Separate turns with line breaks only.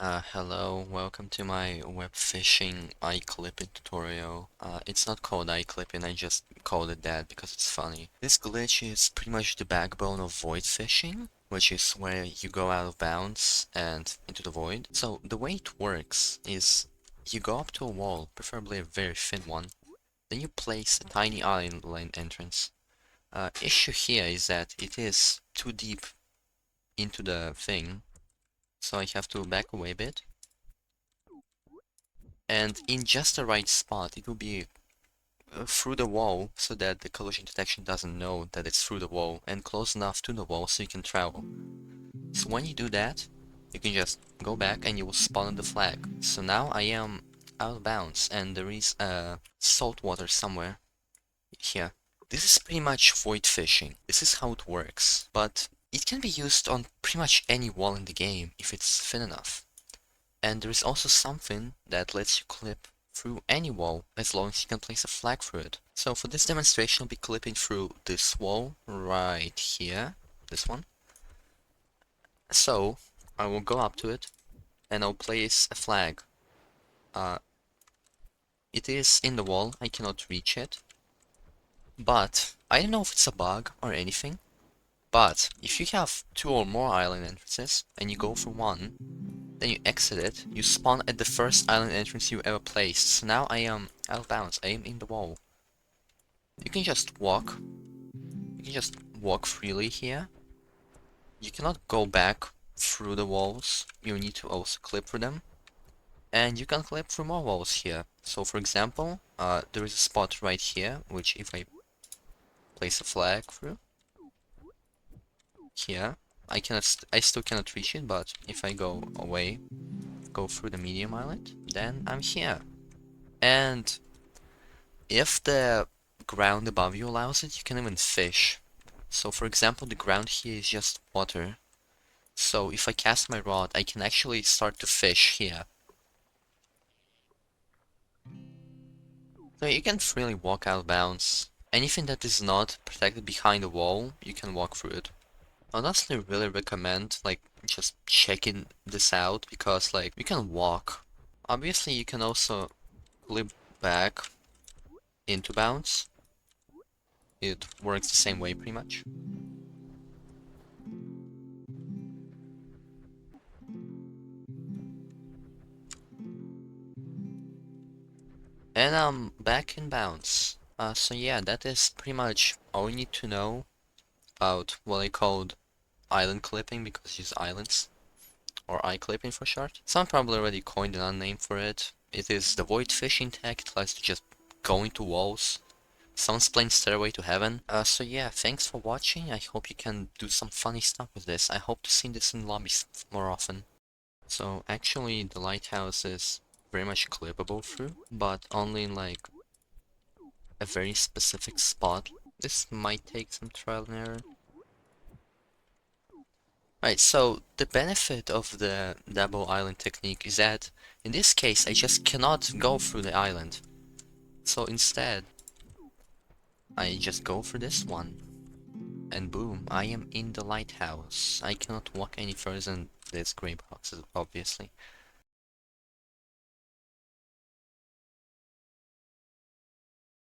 Hello, welcome to my web fishing eye clipping tutorial. It's not called eye clipping, I just called it that because it's funny. This glitch is pretty much the backbone of void fishing, which is where you go out of bounds and into the void. So the way it works is you go up to a wall, preferably a very thin one, then you place a tiny island entrance. Issue here is that it is too deep into the thing, so I have to back away a bit. And in just the right spot, it will be through the wall so that the collision detection doesn't know that it's through the wall, and close enough to the wall so you can travel. So when you do that, you can just go back and you will spawn on the flag. So now I am out of bounds and there is salt water somewhere here. This is pretty much void fishing. This is how it works, but it can be used on pretty much any wall in the game if it's thin enough. And there is also something that lets you clip through any wall as long as you can place a flag through it. So for this demonstration I'll be clipping through this wall right here, this one. So I will go up to it and I'll place a flag. It is in the wall, I cannot reach it. But I don't know if it's a bug or anything. But if you have 2 or more island entrances and you go for one, then you exit it, you spawn at the first island entrance you ever placed. So now I am out of bounds, I am in the wall. You can just walk freely here. You cannot go back through the walls, you need to also clip through them. And you can clip through more walls here. So for example, there is a spot right here, which if I place a flag through, here, I still cannot reach it, but if I go away, go through the medium island, then I'm here. And if the ground above you allows it, you can even fish. So for example, the ground here is just water. So if I cast my rod, I can actually start to fish here. So you can freely walk out of bounds. Anything that is not protected behind a wall, you can walk through it. I honestly really recommend just checking this out because you can walk. Obviously you can also clip back into bounds. It works the same way pretty much. And I'm back in bounds. So yeah, that is pretty much all you need to know about what I called island clipping because it's just islands. Or eye clipping for short. Some probably already coined an name for it. It is the void fishing tech. It allows you to just go into walls. Someone's playing Stairway to Heaven. So yeah, thanks for watching. I hope you can do some funny stuff with this. I hope to see this in lobbies more often. So actually the lighthouse is very much clippable through, but only in a very specific spot. This might take some trial and error. Right, so the benefit of the double island technique is that in this case I just cannot go through the island. So instead I just go for this one and boom, I am in the lighthouse. I cannot walk any further than this gray box, obviously.